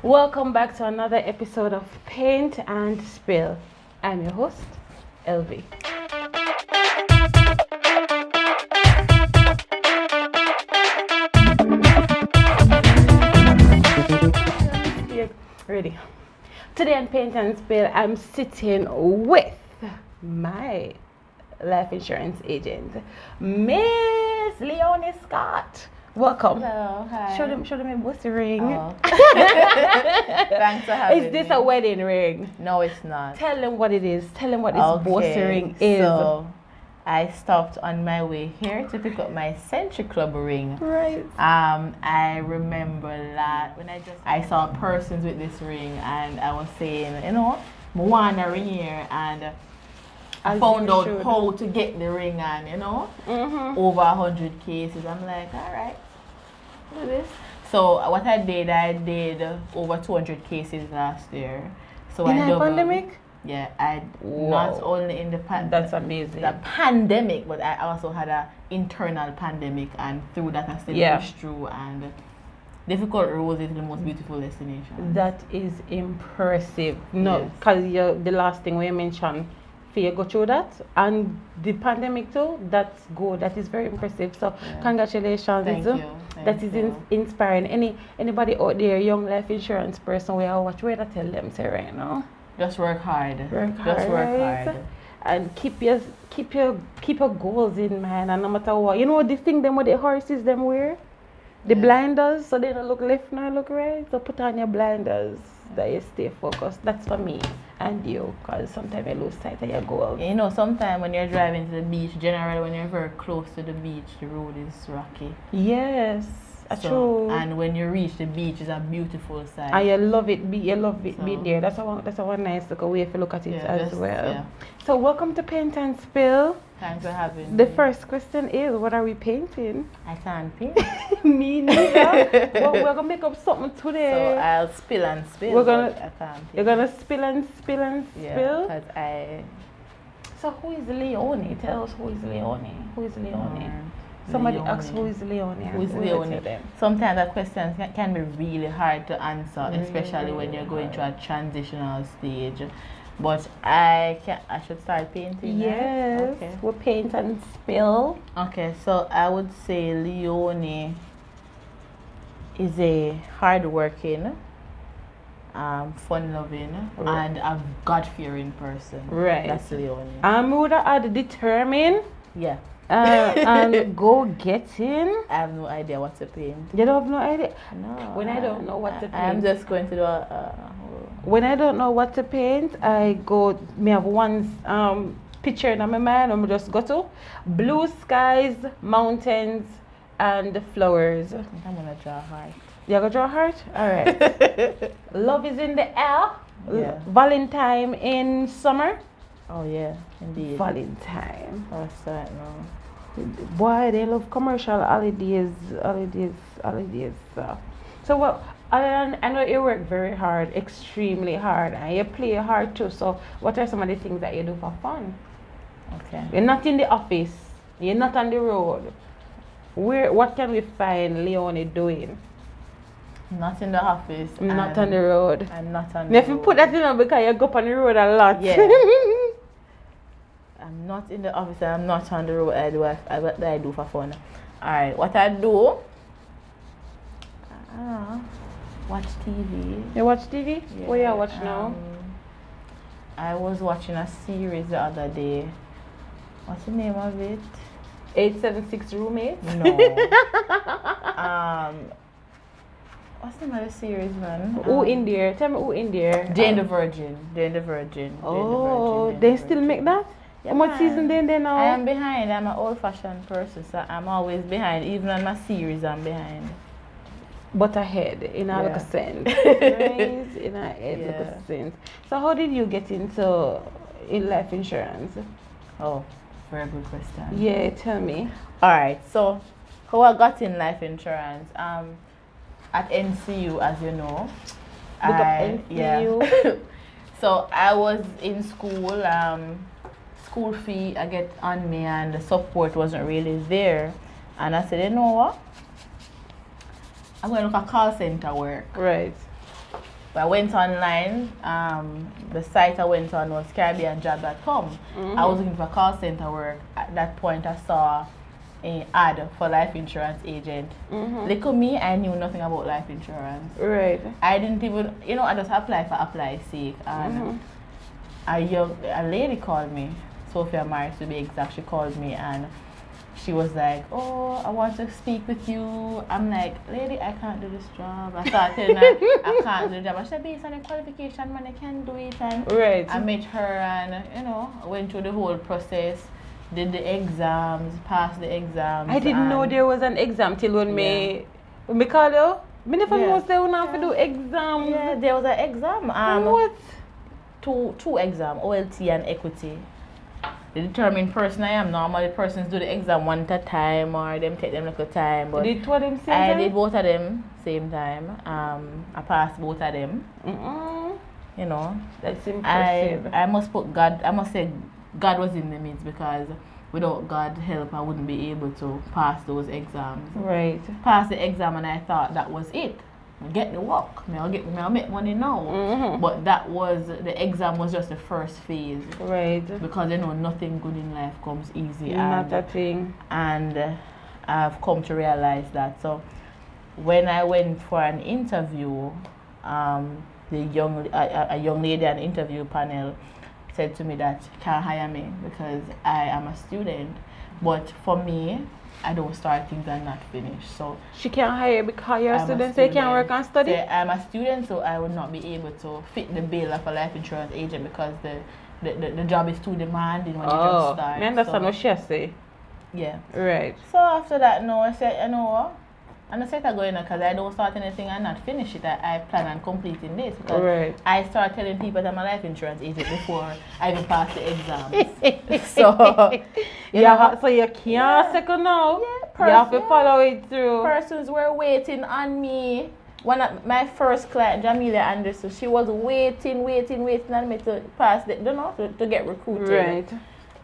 Welcome back to another episode of Paint and Spill. I'm your host, Elvy. Ready. Today on Paint and Spill, I'm sitting with my life insurance agent, Miss Leony Scott. Welcome. Hello, hi. Show them a bossy ring. Oh. Thanks for having me. Is this a wedding ring? No, it's not. Tell them what it is. Tell them what this bossy ring is. So, I stopped on my way here to pick up my Century Club ring. Right. I remember that when I saw persons with this ring, and I was saying, I want a ring here, and I found out how to get the ring on, over 100 cases. I'm like, all right, do this. So what I did over 200 cases last year. So in I the pandemic? Yeah, not only in the That's amazing. The pandemic, but I also had an internal pandemic, and through that I still pushed through. And difficult roads is the most beautiful destination. That is impressive. No, because the last thing we mentioned, for you go through that, and the pandemic too. That's good. That is very impressive. So congratulations. Thank you. That is inspiring. Anybody out there, young life insurance person, we are watch. Where to tell them say right now. Just work hard. Work hard. And keep your goals in mind. And no matter what, the thing them with the horses them wear, the blinders, so they don't look left nor look right. So put on your blinders that you stay focused. That's for me and you, because sometimes you lose sight of your goals. Sometimes when you're driving to the beach, generally when you're very close to the beach, the road is rocky. Yes. True. And when you reach the beach, it's a beautiful sight. And you love it being there. That's a nice way if you look at it as well. Yeah. So welcome to Paint and Spill. Thanks for having me. The first question is, what are we painting? I can't paint. Me neither. Well, we're gonna make up something today. So I'll spill and spill. I can't paint. You're gonna spill and spill and spill? Because So who is Leony? Tell us who is Leony. Who is Leony? Somebody asks who is Leony. Who is Leony? Sometimes that question can be really hard to answer, especially when you're going through a transitional stage. But I should start painting. Yes. Okay. We'll paint and spill. Okay, so I would say Leony is a hardworking, fun-loving, and a God-fearing person. Right. That's Leony. Would I add determined? Yeah. And go-getting. I have no idea what to paint. You don't have no idea? No. When I don't know what to paint. I'm just going to do when I don't know what to paint, I have one picture in my mind, I'm just go to blue skies, mountains, and flowers. I'm gonna draw a heart. You're gonna draw a heart? Alright. Love is in the air. Yeah. Valentine in summer. Oh yeah, indeed. Valentine. What's that now? Boy, they love commercial holidays. So what? I know you work very hard, extremely hard, and you play hard too. So what are some of the things that you do for fun? Okay. You're not in the office. You're not on the road. What can we find Leony doing? Not in the office. Not on the road. I'm not on the road. If you put that in because you go up on the road a lot. Yeah. I'm not in the office. I'm not on the road. I do for fun. Alright, what I do? Watch TV. You watch TV? Yeah. What you watch now? I was watching a series the other day. What's the name of it? 876 Roommates? No. What's the name of the series, man? Who in there? Tell me who in there. Jane the Virgin. Jane the Virgin. Oh, they still make that? Yeah, how much season they now? I am behind. I'm an old-fashioned person, so I'm always behind. Even on my series, I'm behind. But ahead, in a look sense. Right? In a head look sense. So how did you get into life insurance? Oh, very good question. Yeah, tell me. Alright, so how I got in life insurance? At NCU, as you know. Look up NCU. Yeah. So I was in school, school fee I get on me, and the support wasn't really there. And I said, you know what? I'm going to look at call center work. Right. But I went online. The site I went on was CaribbeanJob.com. I was looking for call center work. At that point, I saw an ad for life insurance agent. Look at me, I knew nothing about life insurance. Right. I didn't even, I just applied for apply's sake. And a lady called me, Sophia Maris to be exact. She called me and she was like, oh, I want to speak with you. I'm like, lady, I can't do this job. I started telling her I can't do the job. I said, based on your qualification, man, I can do it. And I met her and, went through the whole process, did the exams, passed the exams. I didn't know there was an exam till when me call you. I never know say we have to do exams. Yeah, there was an exam. What? Two exams, OLT and equity. The determined person I am. Normally persons do the exam one at a time or them take them like a time. But did two of them same time? I did both of them same time. I passed both of them. That's impressive. I must put God, I must say God was in the midst, because without God's help I wouldn't be able to pass those exams. Right. Pass the exam and I thought that was it. Get the work. I'll make money now. But the exam was just the first phase. Right. Because nothing good in life comes easy. Not a thing. And I've come to realize that. So when I went for an interview, a young lady at the interview panel said to me that she can't hire me because I am a student. But for me, I don't start things and not finish. So she can't hire because you're a student, so you can't work and study? I'm a student, so I would not be able to fit the bill of a life insurance agent because the job is too demanding when you just start. I understand what she say. Yeah. Right. So after that, I said, what? And I said I go in because I don't start anything and not finish it. I plan on completing this because I start telling people that I'm a life insurance agent before I even pass the exams. So so you can't second now. Yeah, you have to follow it through. Persons were waiting on me. One of my first client, Jamelia Anderson, she was waiting on me to pass to get recruited. Right.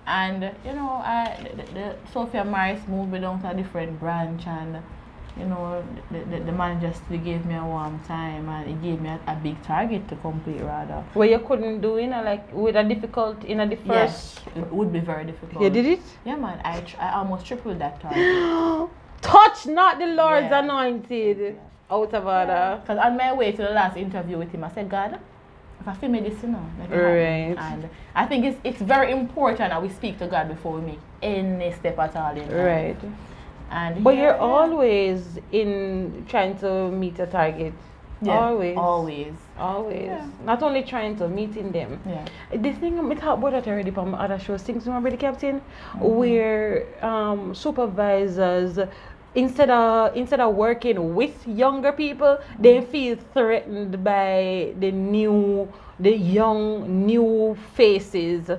And the Sophia Maris moved me down to a different branch, and the manager still gave me a warm time, and he gave me a big target to complete rather. Well, you couldn't do with a difficult the first. Yes, it would be very difficult. You did it? Yeah, man. I almost tripled that target. Touch not the Lord's anointed. Out of order. Because on my way to the last interview with him, I said, God, if I feel me this, right. And I think it's very important that we speak to God before we make any step at all in life. Right. But you're always in trying to meet a target. Yeah, always. Yeah. Not only trying to meeting them. Yeah. This thing we talked about that already from other shows. Things remember the captain, where supervisors instead of working with younger people, they feel threatened by the young new faces.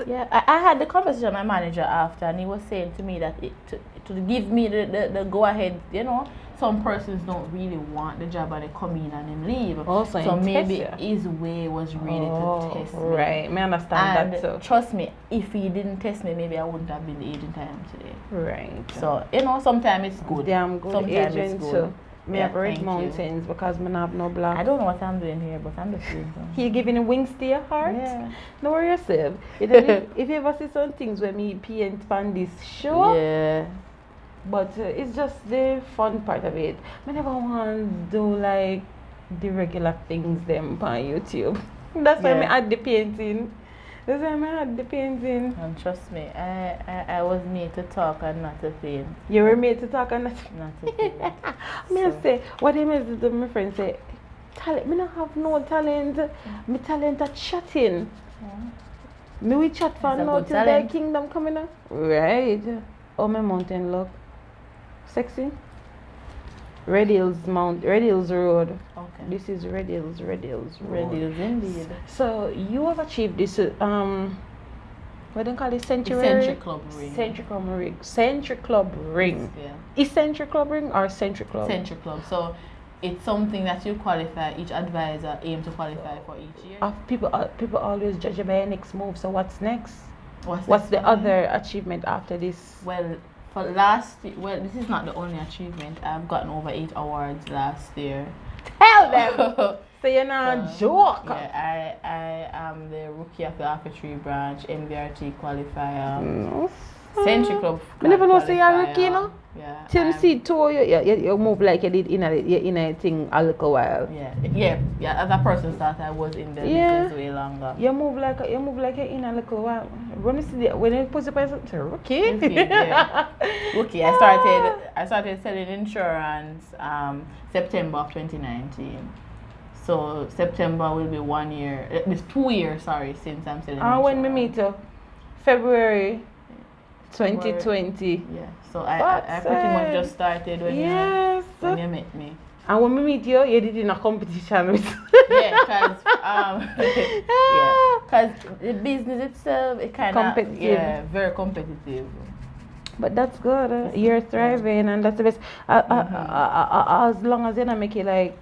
Yeah, I had the conversation with my manager after, and he was saying to me that to give me the go ahead, some persons don't really want the job and they come in and then leave. So maybe his way was really to test me. Right, I understand that too. Trust me, if he didn't test me, maybe I wouldn't have been the agent I am today. Right. So sometimes it's good. Damn good sometimes agent too. Me have red mountains because I have no black. I don't know what I'm doing here, but I'm just doing something. He giving wings to your heart? Yeah. Don't worry yourself. If you ever see some things when me paint on this show, yeah. But it's just the fun part of it. I never want to do like the regular things them on YouTube. That's why I add the painting. And trust me, I was made to talk and not to paint. You were made to talk and not to paint. I say, what I mean is my friend say, talent, me not have no talent. My talent at chatting. Me we chat for now till the kingdom coming up. Right. Oh, my mountain look. Sexy. Red Hills Road. Okay. This is Red Hills Road. Red Hills indeed. So you have achieved this what do you call it? Century Club Ring. Century Club Ring. Yeah. Is Century Club Ring or Century Club? Century Club. So it's something that you qualify, each advisor aim to qualify for each year. People always judge you by your next move, so what's next? What's the other achievement after this? Well, this is not the only achievement. I've gotten over 8 awards last year. Tell them. So you're not joke. Yeah, I am the rookie of the Alpha 3 branch, MVRT qualifier. No. Century Club. I never know say you're rookie, no? Yeah. Till see too, you move like you did in a thing a little while. Yeah. As a person thought I was in the business way longer. You move like you're in a little while. When you put the person to rookie. Rookie. I started selling insurance September of 2019. So September will be 1 year. It's 2 years, sorry, since I'm selling insurance. When we meet you? February 2020. Yeah. So I pretty much just started when you met me. And when we meet you, you did in a competition with. Because the business itself, it kind of very competitive. But that's good. You're thriving, and that's the best. As long as you don't make it like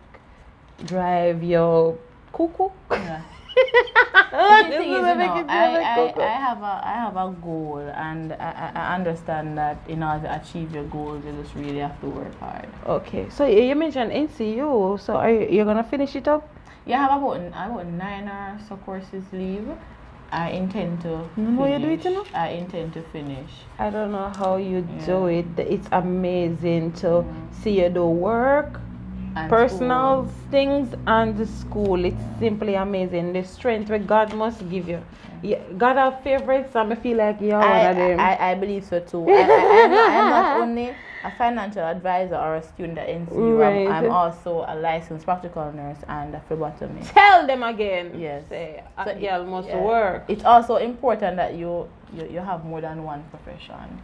drive your cuckoo. Yeah. I have a goal, and I understand that in order to achieve your goals, you just really have to work hard. Okay, so you mentioned NCU, so are you gonna finish it up? Yeah, I have about 9 or so courses leave. I intend to finish. I intend to finish. I don't know how you do it. It's amazing to see you do work, and personal things, and the school. It's simply amazing. The strength that God must give you. Yeah, God have favorites, and I feel like you're one of them. I believe so too. I'm not only a financial advisor or a student at NCU. Right. I'm also a licensed practical nurse and a phlebotomist. Tell them again. Yes. Say, a girl must work. It's also important that you have more than one profession.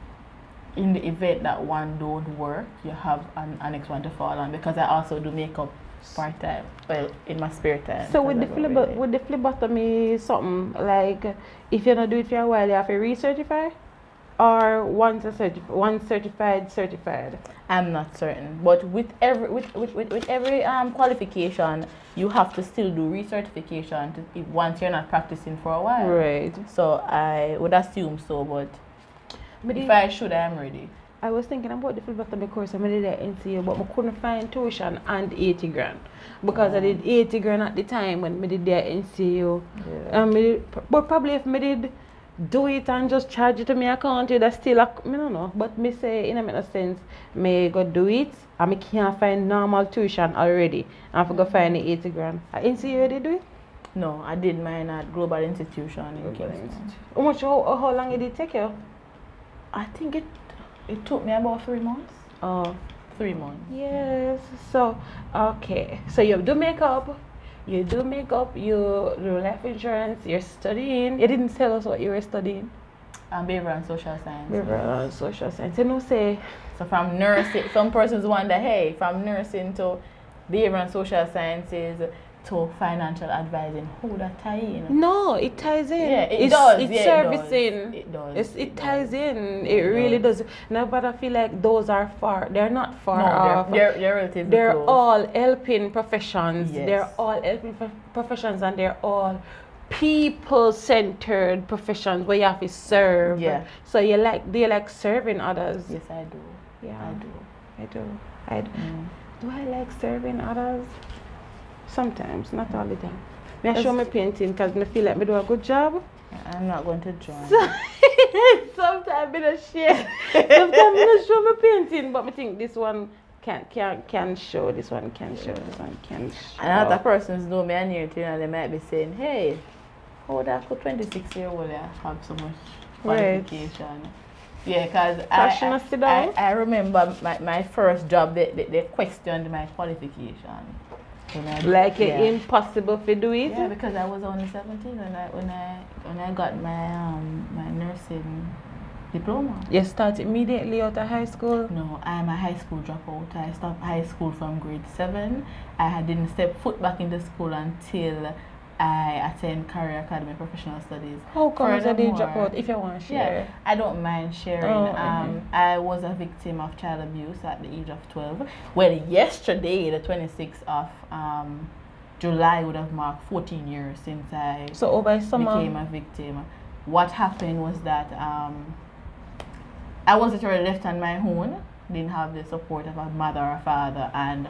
In the event that one don't work, you have an next one to fall on, because I also do makeup part-time, well, in my spare time. So with the phlebotomy, something like, if you don't do it for a while, you have to recertify? Or once certified? I'm not certain, but with every qualification, you have to still do recertification once you're not practicing for a while. Right. So I would assume so, but if I should, I am ready. I was thinking about the phlebotomy course I did at NCU, but I couldn't find tuition and 80 grand. Because I did 80 grand at the time when I did the NCU. Yeah. But probably if I did do it and just charge it to my account, that's still, I don't know. But me say, in a sense, I go do it, and I can't find normal tuition already. I have to go find the 80 grand. At NCU, did you do it? No, I did mine at Global Institution in Kingston. How long did it take you? I think it took me about 3 months. 3 months. Yes. So, okay. So you do makeup, you do life insurance, you're studying. You didn't tell us what you were studying. Behavioral and social science. Behavioral and social science. You know, say. So from nursing, some persons wonder, hey, from nursing to behavioral and social sciences to financial advising, how would that tie in? No, it ties in. Yeah, it does. It's servicing. It does. It ties in. It really does. No, but I feel like those are far. They're not far off. They're relatively They're close. all helping professions. Yes. They're all helping professions, and they're all people-centered professions where you have to serve. Yeah. So do you like serving others? Yes, I do. Yeah, I do. Do I like serving others? Sometimes, not all the time. May I show my painting because I feel like I do a good job? I'm not going to join. Sometimes I don't share. Sometimes I don't show my painting, but I think this one can show. This one can show. This one can show. And other persons know me and you, they might be saying, hey, how would that 26-year-old have so much qualification? Right. Yeah, because I remember my first job, they questioned my qualification. Like it's impossible to do it? Yeah, because I was only 17 when I got my my nursing diploma. You start immediately out of high school? No, I'm a high school dropout. I stopped high school from grade 7. I didn't step foot back into school until I attend Career Academy Professional Studies. How come you did drop out, if you want to share? Yeah, I don't mind sharing. I was a victim of child abuse at the age of 12. Well, yesterday, the 26th of July, would have marked 14 years since I became a victim. What happened was that I was literally left on my own. Didn't have the support of a mother or father, and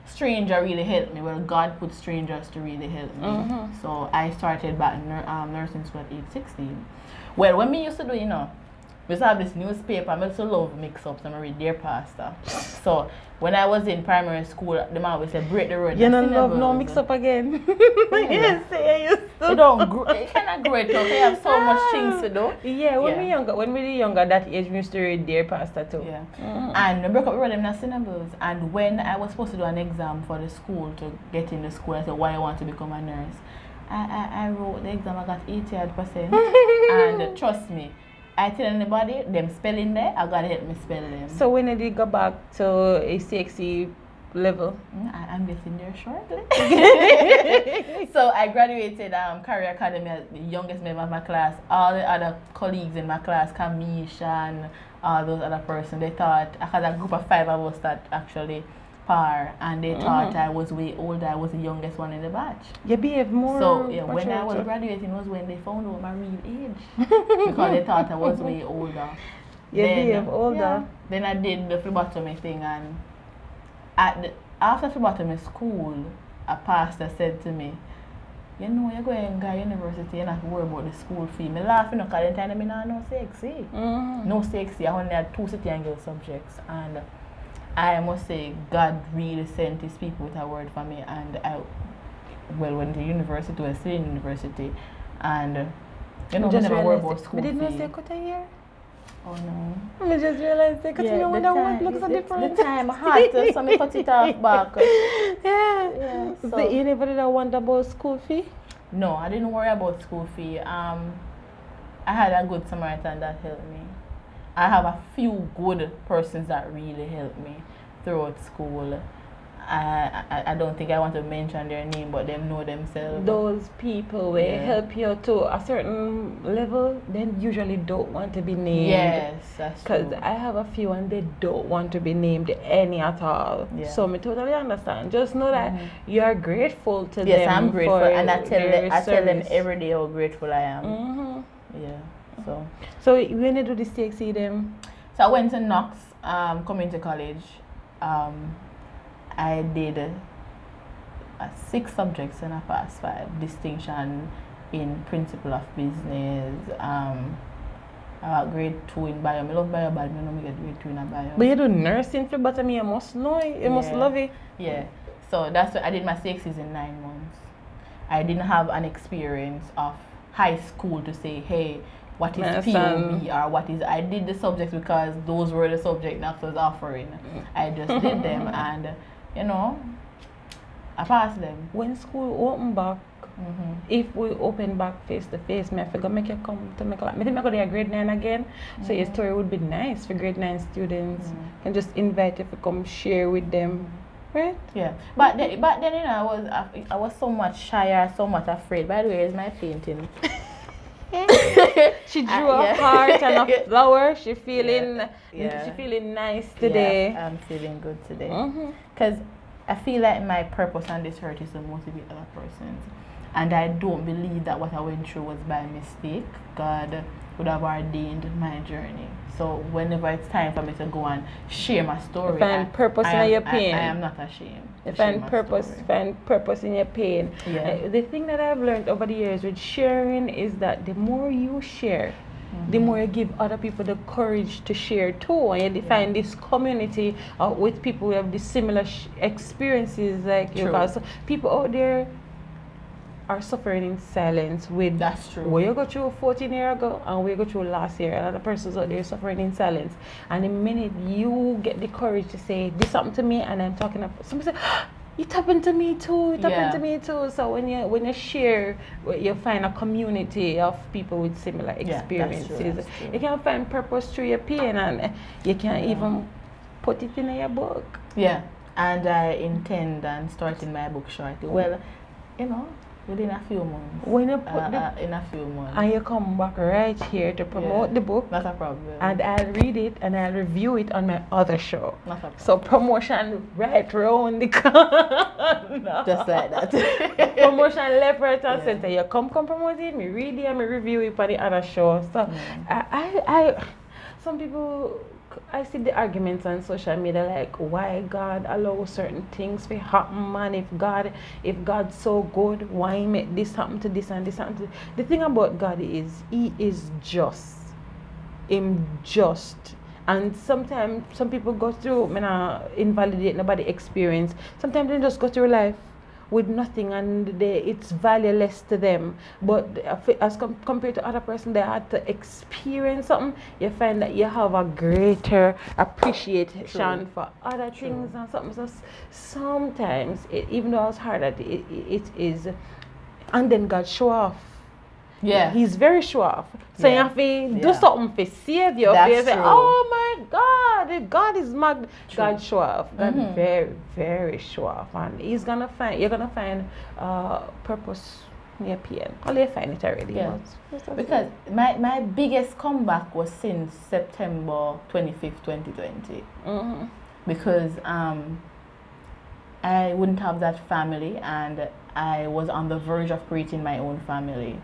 stranger really helped me. Well, God put strangers to really help me. So I started back nursing school at age 16. Well, when me used to do, we used to have this newspaper. I used to love mix-ups and I read Dear Pastor. So when I was in primary school, the man always said, break the road. You don't love no mix-up again. Yes, I used to. You don't grow, you cannot grow it up. You have so much things to do. Yeah, when we were younger, that age, we used to read Dear Pastor too. Yeah. And I broke up with them in syllables. And when I was supposed to do an exam for the school to get in the school, I said, why I want to become a nurse. I wrote the exam, I got 88%. And trust me, I tell anybody, them spelling there, I gotta help me spell them. So when did you go back to a CXC level? I'm getting there shortly. So I graduated Career Academy as the youngest member of my class. All the other colleagues in my class, Kamisha and all those other persons, they thought, I had a group of 5 of us that actually par, and they thought I was way older. I was the youngest one in the batch. You behave more. So yeah, when I was graduating was when they found out my real age because they thought I was way older. You behave older. Yeah, then I did the phlebotomy thing, and after phlebotomy school, a pastor said to me, you're going to university, you're not worried about the school fee. I laughed because at the time I didn't no CXC. No CXC, I only had 2 city and girl subjects. And I must say, God really sent his people with a word for me. And I went to university, I was still in university. And, I never worried about school fee. But did not say cut a year? Oh no. I just realized that because you wonder what looks so different. The time hot, so I cut it off back. Yeah. So you never did wonder about school fee? No, I didn't worry about school fee. I had a good Samaritan that helped me. I have a few good persons that really helped me throughout school. I don't think I want to mention their name, but them know themselves. Those people will help you to a certain level, then usually don't want to be named. Yes, that's true. Because I have a few and they don't want to be named any at all. Yeah. So I totally understand. Just know that you are grateful to them. Yes, I'm grateful, and I tell them every day how grateful I am. Yeah. So when you do the CXC them? So I went to Knox Community College. I did 6 subjects and I passed 5. Distinction in Principle of Business. I got grade 2 in bio. I love bio, but I don't get grade 2 in a bio. But you do nursing for botany, you must know it. You must love it. Yeah. So that's what I did my CXCs in 9 months. I didn't have an experience of high school to say, hey, what is POB or what is... I did the subjects because those were the subjects that was offering. I just did them and, I passed them. When school open back, if we open back face to face, I forgot make you come to my class. I think I go to grade 9 again. So your story would be nice for grade 9 students. And just invite you to come share with them. Right? Yeah. But then I was so much shy, so much afraid. By the way, here's my painting. She drew a heart and a flower. She feeling she feeling nice today. Yeah, I'm feeling good today. Because I feel like my purpose on this earth is to motivate other persons. And I don't believe that what I went through was by mistake. God would have ordained my journey. So whenever it's time for me to go and share my story, find purpose in your pain. I am not ashamed. Find purpose in your pain. Yeah. The thing that I've learned over the years with sharing is that the more you share, the more you give other people the courage to share too, and you find this community with people who have the similar experiences like you. Because people out there are suffering in silence with that's true. What you go through 14 years ago and what you go through last year. Other persons out there suffering in silence. And the minute you get the courage to say, this happened to me, and I'm talking about somebody say, it happened to me too, it happened to me too. So when you share, you find a community of people with similar experiences. That's true. You can find purpose through your pain, and you can even put it in your book. Yeah. And I intend on starting my book shortly. Well, within a few months. When you put in a few months. And you come back right here to promote the book. Not a problem. And I'll read it and I'll review it on my other show. Not a problem. So promotion right round the corner. Just like that. Promotion left, right, and center. You come promote it, me read it and me review it for the other show. So I some people I see the arguments on social media like why God allows certain things to happen, man. If God's so good, why he make this happen to this and this happen to the thing about God is he is just. Him just. And sometimes some people go through, I not invalidate nobody experience. Sometimes they just go through life with nothing and it's valueless to them. But as compared to other person, they had to experience something. You find that you have a greater appreciation for other things and something. So sometimes, even though it's hard, it is, and then God show off. Yeah. He's very show off. So you have to do something to save you. That's true. Oh my God, God is mad. God show off. God very, very show off. And you're gonna find purpose in your pain. Well, you find it already. Yeah. Because my biggest comeback was since September 25th, 2020. Because I wouldn't have that family and I was on the verge of creating my own family.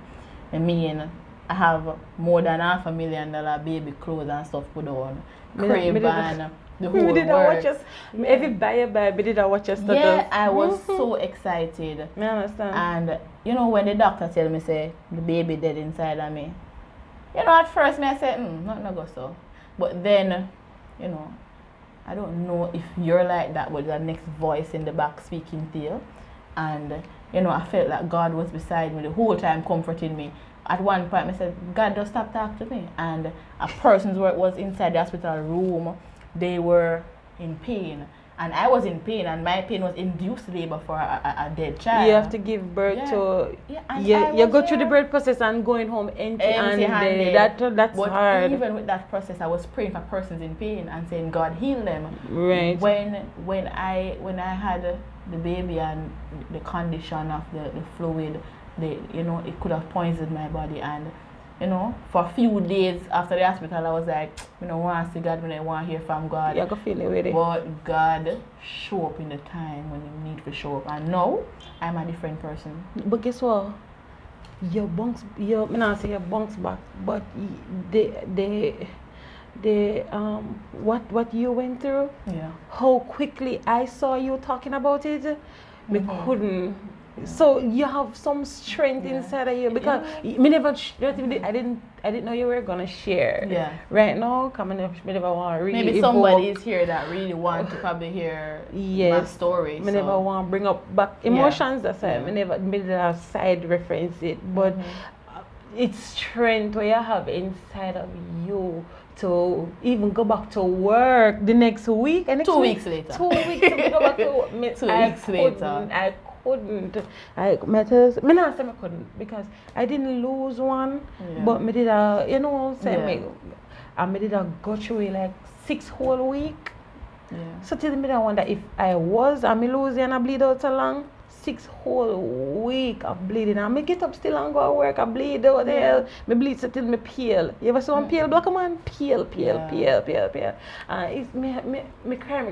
I mean, I have more than $500,000 baby clothes and stuff put on. Crib and the whole works. Every buy, we did watch your status. Yeah, I was so excited. I understand. And, you know, when the doctor tell me, say, the baby dead inside of me, you know, at first I said, not go so. But then, you know, I don't know if you're like that, but the next voice in the back speaking to you. And, you know, I felt like God was beside me the whole time, comforting me. At one point, I said, God, just stop talking to me. And a person who was inside the hospital room, they were in pain. And I was in pain, and my pain was induced labor for a dead child. You have to give birth to... you go through the birth process and going home empty-handed. That's hard. Even with that process, I was praying for persons in pain and saying, God, heal them. Right. When I had the baby and the condition of the fluid, you know, it could have poisoned my body. And, you know, for a few days after the hospital, I was like, you know, I want to see God when I want to hear from God. You can feel it with it. But God show up in the time when you need to show up. And now, I'm a different person. But guess what? Your bunks back, but what you went through, how quickly I saw you talking about it, we couldn't. So you have some strength inside of you because I didn't know you were gonna share. Yeah. Right now, coming up, I never want to really. Maybe somebody is here that really want to probably hear my story. I never want to bring up back emotions. That's why I never side reference it, but it's strength where you have inside of you to even go back to work the next week and 2 weeks later. 2 weeks to go back to work. 2 weeks later. I couldn't. I not say I couldn't because I didn't lose one, but me did you know what I'm saying? I did go through it like 6 whole week. Yeah. So till me I wonder if I losing and I bleed out so long. 6 whole week of bleeding. And I get up still and go to work. I bleed out there. I bleed so till me pale. You ever see one pale black man? Pale. It's me cry.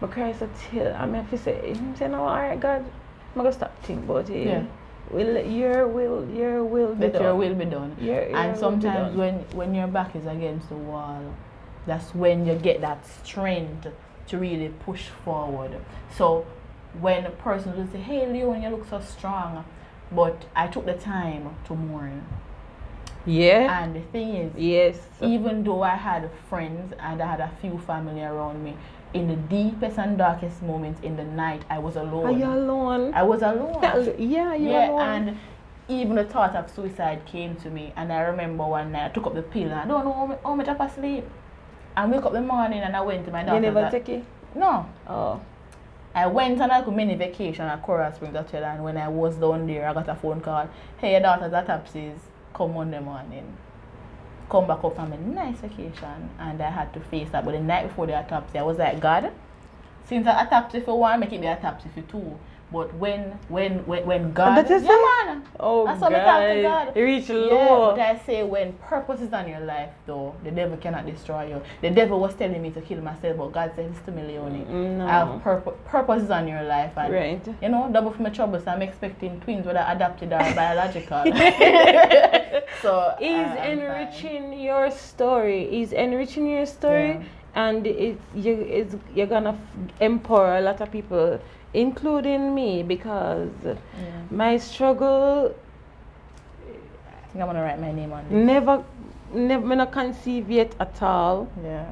I cry so till I say, no, alright, God, I'm going to stop thinking about it. Yeah. Your will be done. Your will be done. And sometimes when your back is against the wall, that's when you get that strength to really push forward. So when a person will say, hey Leon, you look so strong, but I took the time to mourn. Yeah. And the thing is, even though I had friends and I had a few family around me, in the deepest and darkest moments in the night, I was alone. Are you alone? I was alone. You're alone. And even the thought of suicide came to me. And I remember one night I took up the pill and I don't know how much I was asleep. I wake up in the morning and I went to my doctor. You never take it? No. Oh. I went on a mini vacation at Coral Springs Hotel, and when I was down there, I got a phone call. Hey, your daughter's autopsies, come Monday morning. Come back up from a nice vacation. And I had to face that. But the night before the autopsy, I was like, God, since the autopsy for one, make it the autopsy for two. But when God, That's man, oh that's what I talk to God, God. you reach Yeah, low. but I say when purpose is on your life, though, the devil cannot destroy you. The devil was telling me to kill myself, but God said, "Listen to me, Leony. No. I have purpose is on your life, and Right. you know, double for my troubles. I'm expecting twins, whether adopted or biological." So He's enriching your story. He's enriching your story, Yeah. and you're gonna empower a lot of people, including me, because my struggle I think I'm gonna write my name on this. never not conceive yet at all. Yeah.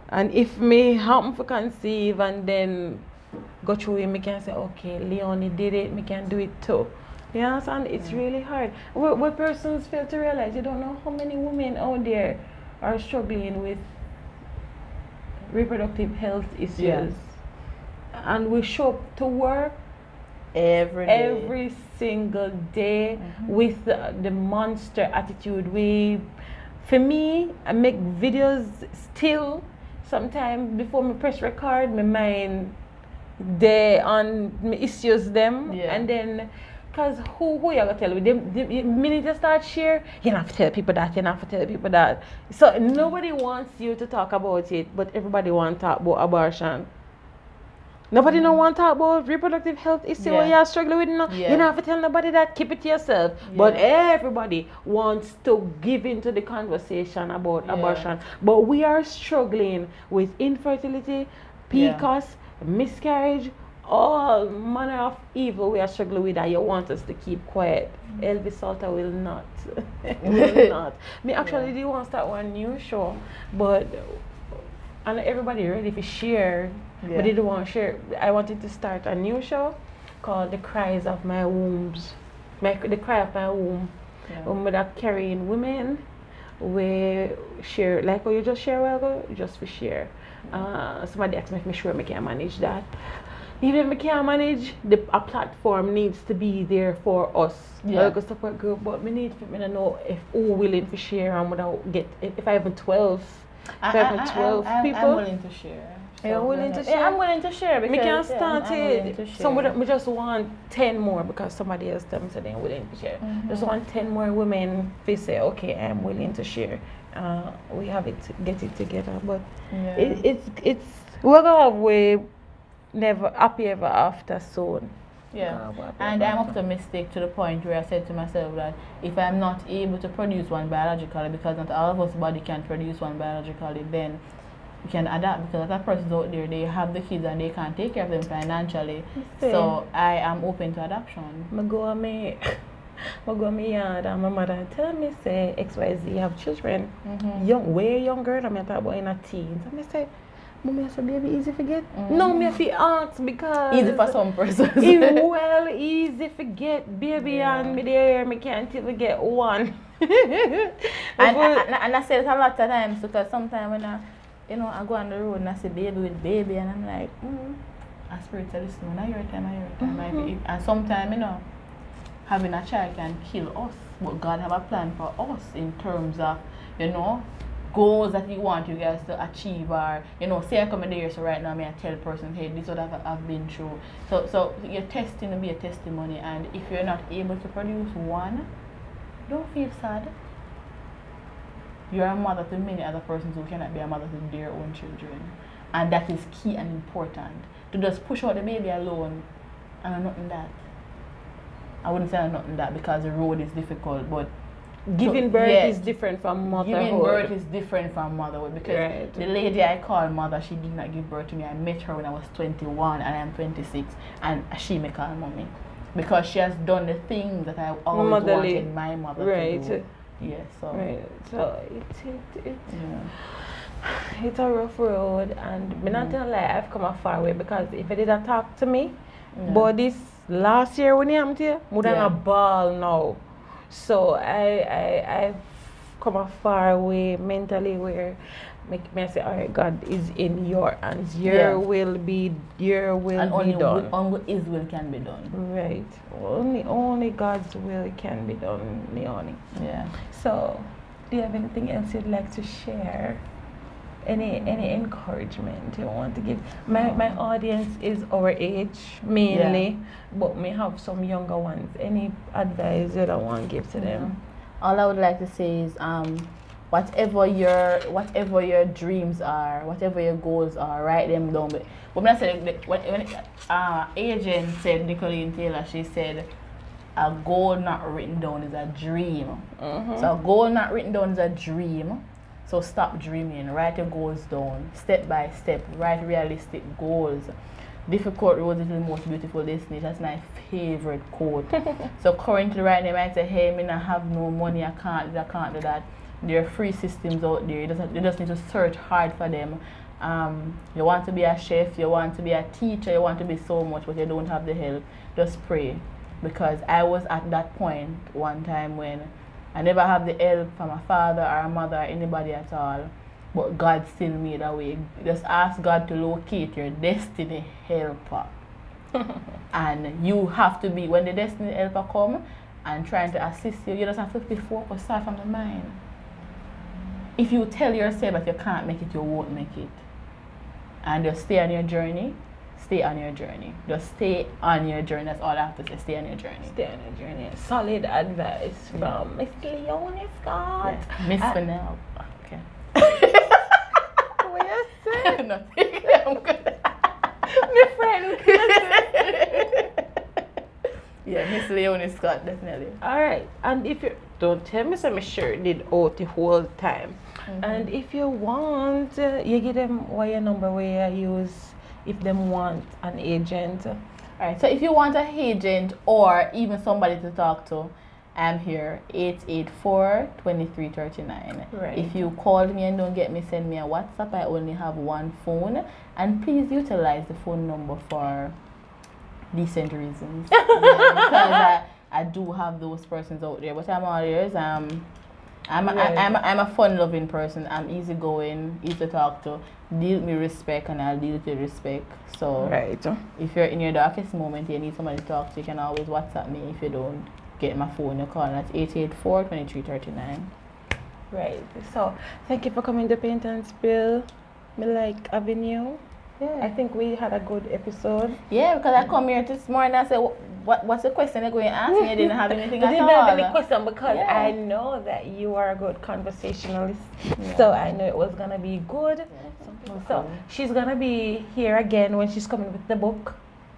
And if me happen to conceive and then go through it, me can say, okay, Leony did it, me can do it too. You understand? It's really hard. What persons fail to realize, you don't know how many women out there are struggling with reproductive health issues. Yes. And we show up to work every single day with the monster attitude. For me, I make videos still. Sometimes before me press record, my mind they on me issues them, and then because who you gonna tell me? The minute you start share, you don't have to tell people that. You don't have to tell people that. So nobody wants you to talk about it, but everybody wants to talk about abortion. Nobody don't want to talk about reproductive health issue what you're struggling with. No. You don't have to tell nobody that. Keep it to yourself. But everybody wants to give into the conversation about abortion. But we are struggling with infertility, PCOS, miscarriage, all manner of evil we are struggling with that you want us to keep quiet. Elvy Soltau will not. Will not. Me actually do want to start one new show, but and everybody ready to share. But they don't want to share. I wanted to start a new show called The Cries of My Wombs. The Cry of My Womb. That carrying women. We share, like how you just share a while ago, just for share. Somebody asked me if I'm sure I can manage that. Even if I can't manage, a platform needs to be there for us. Like a support group, but we need to know if who willing to share and without get if I have 12 people. I'm willing to share. You're willing to share? I'm willing to share because we can start it. Somebody we just want 10 more because somebody else tells me so they're willing to share. Just want 10 more women to say, okay, I'm willing to share. We have it, get it together. But it's we're gonna have way never happy ever after soon. Yeah, and I'm optimistic to the point where I said to myself that if I'm not able to produce one biologically, because not all of us body can produce one biologically, then we can adapt, because other persons out there, they have the kids and they can't take care of them financially. So I am open to adoption. I go on my yard and my mother tell me say XYZ have children, way younger than me, talk about in a teens. And I say, Mommy, I said, baby, easy forget. No, me have to ask because easy for some persons. Well, easy forget, baby, and me there, me can't even get one. and I say it a lot of times because sometimes when I go on the road and I see baby with baby and I'm like, I spirit tell listen, now your time. And sometimes, having a child can kill us, but God have a plan for us in terms of, goals that you want you guys to achieve, or say I come in there, so right now I tell a person, hey, this is what I've been through. So your testing will be a testimony, and if you're not able to produce one, don't feel sad. You're a mother to many other persons who cannot be a mother to their own children, and that is key and important. To just push out the baby alone and nothing that. I wouldn't say nothing that because the road is difficult, but giving birth is different from motherhood. Giving birth is different from motherhood because the lady I call mother, she did not give birth to me. I met her when I was 21 and I'm 26, and she may call mommy because she has done the things that I always wanted my mother to do. Yes, so it's a rough road, and I'm not gonna lie, I've come a far way because if it didn't talk to me, but this last year when it happened to you, I would have a ball now. So I've come a far way mentally where me say, all right, God is in your hands. Your will be done. Only His will can be done. Right. Only God's will can be done, Leony. Yeah. So, do you have anything else you'd like to share? Any encouragement you want to give? My audience is our age mainly, but may have some younger ones. Any advice you don't want to give to them? All I would like to say is whatever your dreams are, whatever your goals are, write them down. But when I said when agent said Nicolene Taylor, she said a goal not written down is a dream. So a goal not written down is a dream. So stop dreaming. Write your goals down, step by step. Write realistic goals. Difficult roads is the most beautiful destination. That's my favorite quote. So currently right now, I might say, hey, I have no money, I can't do that. There are free systems out there. You just need to search hard for them. You want to be a chef, you want to be a teacher, you want to be so much, but you don't have the help. Just pray. Because I was at that point one time when I never have the help from a father or a mother or anybody at all. But God still made a way. Just ask God to locate your destiny helper. And you have to be, when the destiny helper come and trying to assist you, you just have to be focused, start from the mind. If you tell yourself that you can't make it, you won't make it. And just stay on your journey. Stay on your journey. Just stay on your journey. That's all I have to say. Stay on your journey. Stay on your journey. Solid advice from Miss Leony Scott. Miss Fennell. Okay. What you say? Nothing. I'm good. My friend. Yeah, Miss Leony Scott, definitely. Alright. And if you don't tell me, so I'm sure it did out the whole time. And if you want, you give them your number where you use if them want an agent. Alright, so if you want an agent or even somebody to talk to, I'm here, 884-2339. Right. If you call me and don't get me, send me a WhatsApp. I only have one phone. And please utilize the phone number for decent reasons. Because I do have those persons out there. But I'm all ears. I'm a fun-loving person. I'm easygoing, easy to talk to. Deal with me respect, and I'll deal with you respect. So if you're in your darkest moment, you need somebody to talk to, you can always WhatsApp me. If you don't get my phone, you call at 884-2339. Right. So thank you for coming to Paint and Spill. Me like having you. Yeah. I think we had a good episode. Yeah, because I come here this morning and I said, what's the question you're going to ask me? I didn't have anything at all. I didn't have any question because I know that you are a good conversationalist. Yeah. So I know it was going to be good. Yeah, so she's going to be here again when she's coming with the book.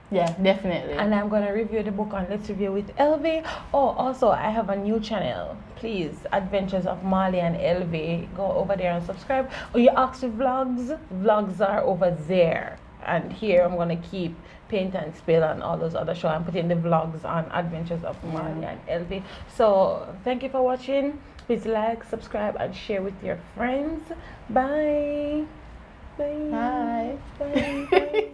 Yeah, definitely. And I'm going to review the book on Let's Review with Elvy. Oh, also, I have a new channel. Please, Adventures of Marley and Elvy. Go over there and subscribe. Or you ask for vlogs. Vlogs are over there. And here I'm going to keep Paint and Spill and all those other shows. I'm putting the vlogs on Adventures of Marley and Elvy. So, thank you for watching. Please like, subscribe, and share with your friends. Bye. Bye. Bye. Bye. Bye.